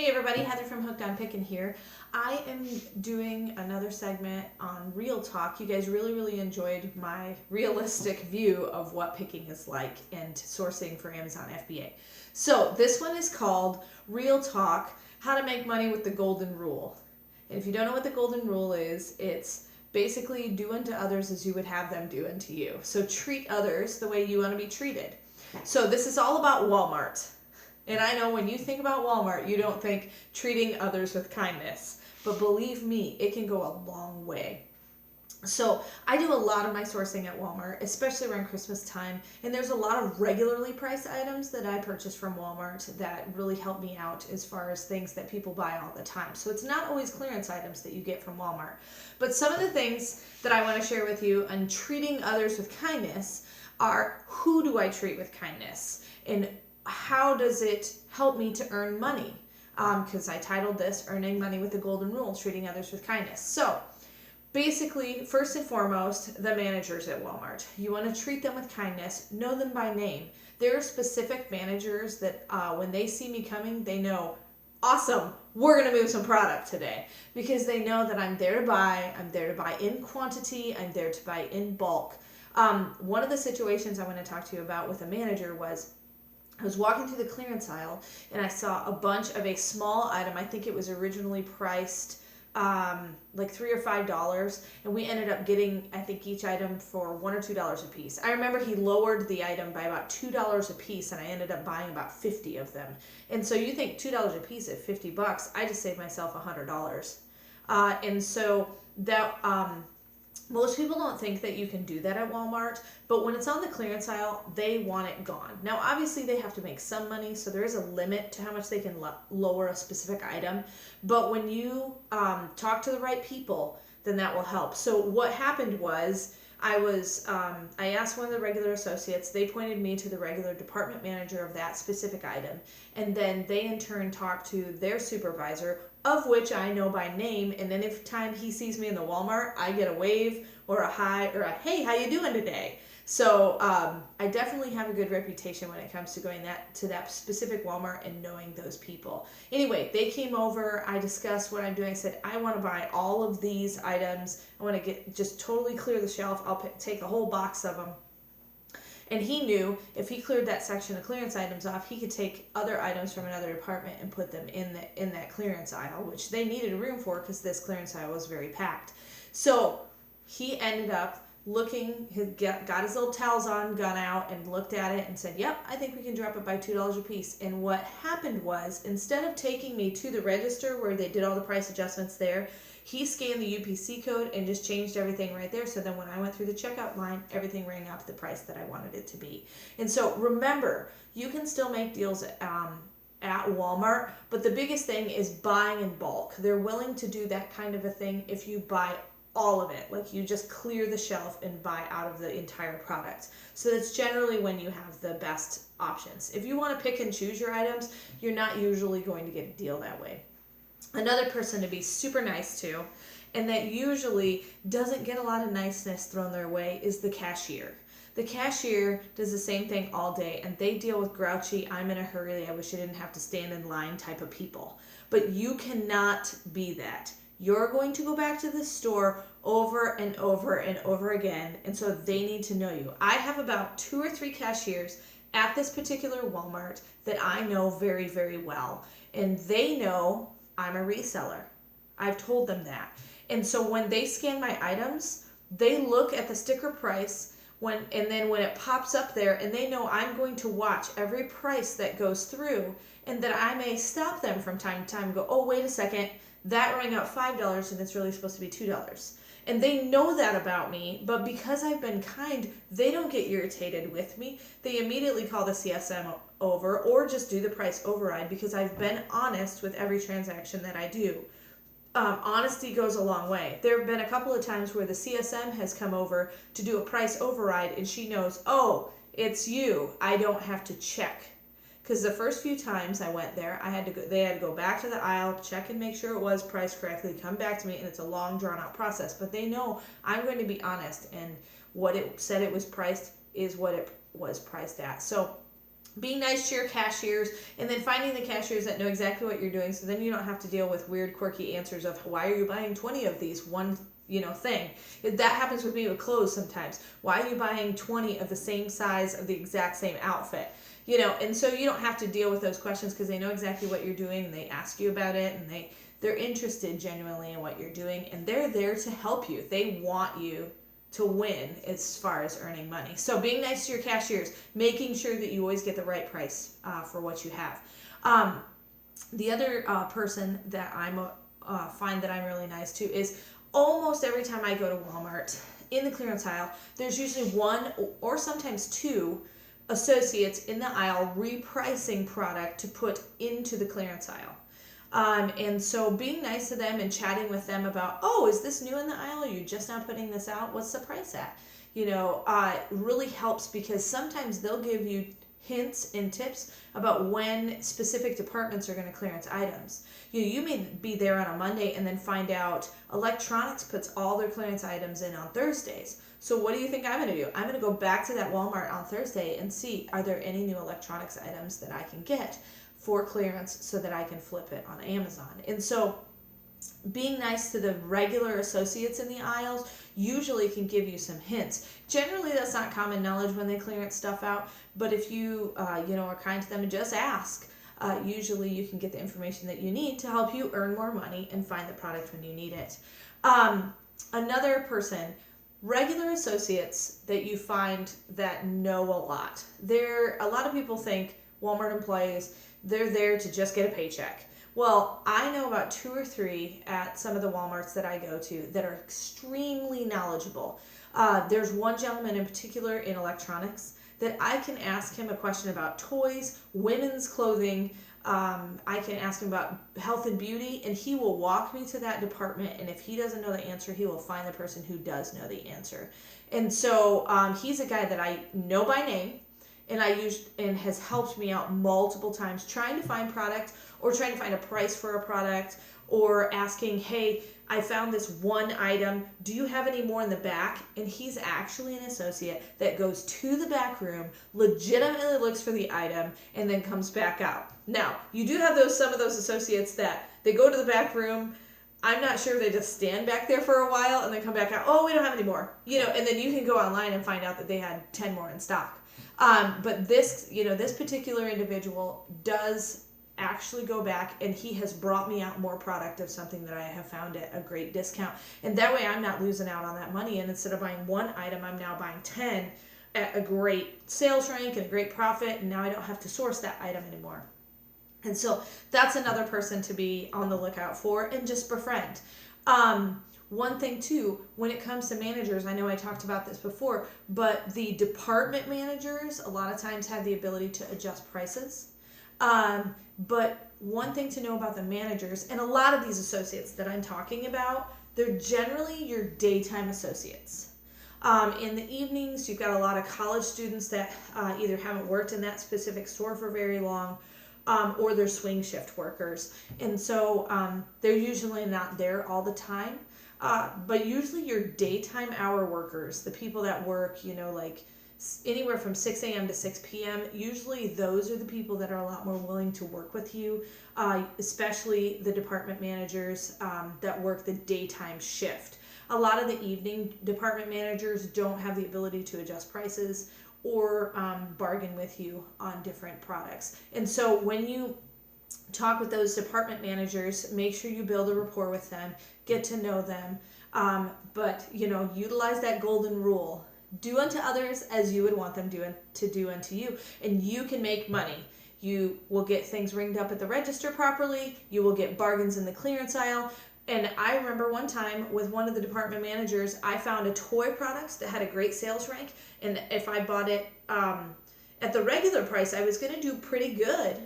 Hey everybody, Heather from Hooked on Pickin' here. I am doing another segment on Real Talk. You guys really enjoyed my realistic view of what picking is like and sourcing for Amazon FBA. So this one is called Real Talk, How to Make Money with the Golden Rule. And if you don't know what the Golden Rule is, it's basically do unto others as you would have them do unto you. So treat others the way you want to be treated. So this is all about Walmart. And I know when you think about Walmart, you don't think treating others with kindness. But believe me, it can go a long way. So I do a lot of my sourcing at Walmart, especially around Christmas time. And there's a lot of regularly priced items that I purchase from Walmart that really help me out as far as things that people buy all the time. So it's not always clearance items that you get from Walmart. But some of the things that I want to share with you on treating others with kindness are, who do I treat with kindness? And how does it help me to earn money? Because I titled this Earning Money with the Golden Rule, Treating Others with Kindness. So basically, first and foremost, the managers at Walmart. You want to treat them with kindness, know them by name. There are specific managers that when they see me coming, they know, awesome, we're going to move some product today. Because they know that I'm there to buy in quantity, I'm there to buy in bulk. One of the situations I want to talk to you about with a manager was, I was walking through the clearance aisle and I saw a bunch of a small item. I think it was originally priced like $3 or $5, and we ended up getting, I think, each item for $1 or $2 a piece. I remember he lowered the item by about $2 a piece, and I ended up buying about 50 of them. And so you think $2 a piece at $50, I just saved myself $100. And so that most people don't think that you can do that at Walmart, but when it's on the clearance aisle, they want it gone. Now, obviously, they have to make some money, so there is a limit to how much they can lower a specific item. But when you talk to the right people, then that will help. So what happened was, I asked one of the regular associates, they pointed me to the regular department manager of that specific item, and then they in turn talked to their supervisor, of which I know by name, and then every time he sees me in the Walmart, I get a wave or a hi or a hey, how you doing today? So I definitely have a good reputation when it comes to going to that specific Walmart and knowing those people. Anyway, they came over, I discussed what I'm doing. I said, I want to buy all of these items. I want to just totally clear the shelf. I'll take a whole box of them. And he knew if he cleared that section of clearance items off, he could take other items from another department and put them in that clearance aisle, which they needed room for because this clearance aisle was very packed. So he ended up looking, got his little Talzon gun out and looked at it and said, yep, I think we can drop it by $2 a piece. And what happened was, instead of taking me to the register where they did all the price adjustments there, he scanned the UPC code and just changed everything right there. So then when I went through the checkout line, everything rang out to the price that I wanted it to be. And so remember, you can still make deals at Walmart, but the biggest thing is buying in bulk. They're willing to do that kind of a thing if you buy all of it, like you just clear the shelf and buy out of the entire product. So that's generally when you have the best options. If you want to pick and choose your items, you're not usually going to get a deal that way. Another person to be super nice to, and that usually doesn't get a lot of niceness thrown their way, is the cashier. The cashier does the same thing all day, and they deal with grouchy, I'm in a hurry, I wish I didn't have to stand in line type of people. But you cannot be that. You're going to go back to the store over and over and over again, and so they need to know you. I have about 2 or 3 cashiers at this particular Walmart that I know very well, and they know I'm a reseller. I've told them that. And so when they scan my items, they look at the sticker price and then when it pops up there, and they know I'm going to watch every price that goes through, and that I may stop them from time to time and go, oh, wait a second, that rang out $5 and it's really supposed to be $2. And they know that about me, but because I've been kind, they don't get irritated with me. They immediately call the CSM over or just do the price override because I've been honest with every transaction that I do. Honesty goes a long way. There have been a couple of times where the CSM has come over to do a price override and she knows, oh, it's you. I don't have to check. Because the first few times I went there, they had to go back to the aisle, check and make sure it was priced correctly, come back to me, and it's a long, drawn-out process. But they know I'm going to be honest, and what it said it was priced is what it was priced at. So being nice to your cashiers, and then finding the cashiers that know exactly what you're doing, so then you don't have to deal with weird, quirky answers of why are you buying 20 of these one thing. That happens with me with clothes sometimes. Why are you buying 20 of the same size of the exact same outfit? And so you don't have to deal with those questions because they know exactly what you're doing, and they ask you about it, and they're interested genuinely in what you're doing, and they're there to help you. They want you to win as far as earning money. So being nice to your cashiers, making sure that you always get the right price for what you have. The other person that I find that I'm really nice to is almost every time I go to Walmart, in the clearance aisle, there's usually one or sometimes two associates in the aisle repricing product to put into the clearance aisle. And so being nice to them and chatting with them about, oh, is this new in the aisle? Are you just now putting this out? What's the price at? Really helps because sometimes they'll give you hints and tips about when specific departments are going to clearance items. You may be there on a Monday and then find out electronics puts all their clearance items in on Thursdays. So what do you think I'm going to do? I'm going to go back to that Walmart on Thursday and see, are there any new electronics items that I can get for clearance so that I can flip it on Amazon. And so being nice to the regular associates in the aisles usually can give you some hints. Generally, that's not common knowledge when they clearance stuff out, but if you are kind to them and just ask, usually you can get the information that you need to help you earn more money and find the product when you need it. Another person, regular associates that you find that know a lot. A lot of people think Walmart employees, they're there to just get a paycheck. Well, I know about 2 or 3 at some of the Walmarts that I go to that are extremely knowledgeable. There's one gentleman in particular in electronics that I can ask him a question about toys, women's clothing. I can ask him about health and beauty, and he will walk me to that department, and if he doesn't know the answer, he will find the person who does know the answer. And so he's a guy that I know by name, and has helped me out multiple times trying to find product or trying to find a price for a product or asking, hey, I found this one item. Do you have any more in the back? And he's actually an associate that goes to the back room, legitimately looks for the item, and then comes back out. Now, you do have some of those associates that they go to the back room. I'm not sure they just stand back there for a while and then come back out. Oh, we don't have any more. And then you can go online and find out that they had 10 more in stock. But this particular individual does actually go back, and he has brought me out more product of something that I have found at a great discount. And that way I'm not losing out on that money. And instead of buying one item, I'm now buying 10 at a great sales rank and a great profit. And now I don't have to source that item anymore. And so that's another person to be on the lookout for and just befriend. One thing too, when it comes to managers, I know I talked about this before, but the department managers a lot of times have the ability to adjust prices. But one thing to know about the managers, and a lot of these associates that I'm talking about, they're generally your daytime associates. In the evenings, you've got a lot of college students that either haven't worked in that specific store for very long, or they're swing shift workers. And so they're usually not there all the time. But usually your daytime hour workers, the people that work, like anywhere from 6 a.m. to 6 p.m., usually those are the people that are a lot more willing to work with you, especially the department managers that work the daytime shift. A lot of the evening department managers don't have the ability to adjust prices or bargain with you on different products. And so when you talk with those department managers, make sure you build a rapport with them, get to know them, but utilize that golden rule. Do unto others as you would want them to do unto you, and you can make money. You will get things ringed up at the register properly, you will get bargains in the clearance aisle. And I remember one time with one of the department managers, I found a toy product that had a great sales rank, and if I bought it at the regular price, I was going to do pretty good.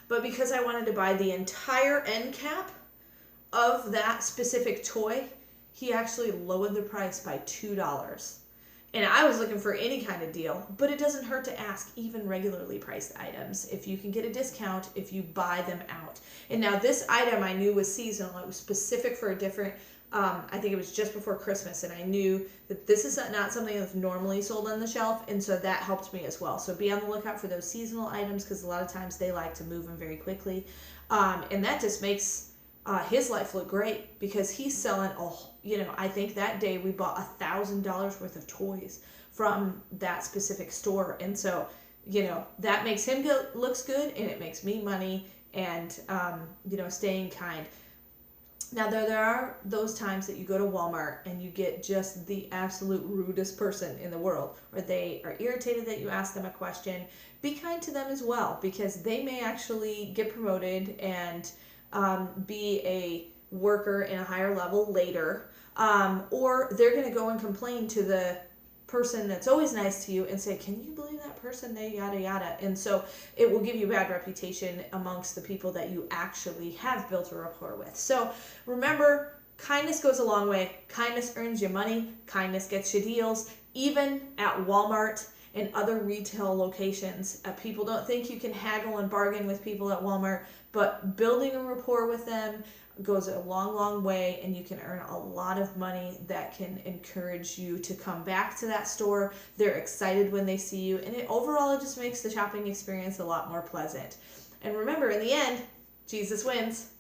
But because I wanted to buy the entire end cap of that specific toy, he actually lowered the price by $2. And I was looking for any kind of deal, but it doesn't hurt to ask even regularly priced items if you can get a discount if you buy them out. And now this item I knew was seasonal. It was specific for a different I think it was just before Christmas, and I knew that this is not something that's normally sold on the shelf, and so that helped me as well. So be on the lookout for those seasonal items, because a lot of times they like to move them very quickly, and that just makes his life look great, because he's selling, I think that day we bought $1,000 worth of toys from that specific store, and so that makes him looks good, and it makes me money, and staying kind. Now, there are those times that you go to Walmart and you get just the absolute rudest person in the world, or they are irritated that you ask them a question. Be kind to them as well, because they may actually get promoted and be a worker in a higher level later, or they're going to go and complain to the person that's always nice to you and say, can you believe that person, they yada yada. And so it will give you a bad reputation amongst the people that you actually have built a rapport with. So remember, kindness goes a long way. Kindness earns you money. Kindness gets you deals. Even at Walmart and other retail locations, people don't think you can haggle and bargain with people at Walmart, but building a rapport with them goes a long, long way, and you can earn a lot of money that can encourage you to come back to that store. They're excited when they see you, and overall it just makes the shopping experience a lot more pleasant. And remember, in the end, Jesus wins.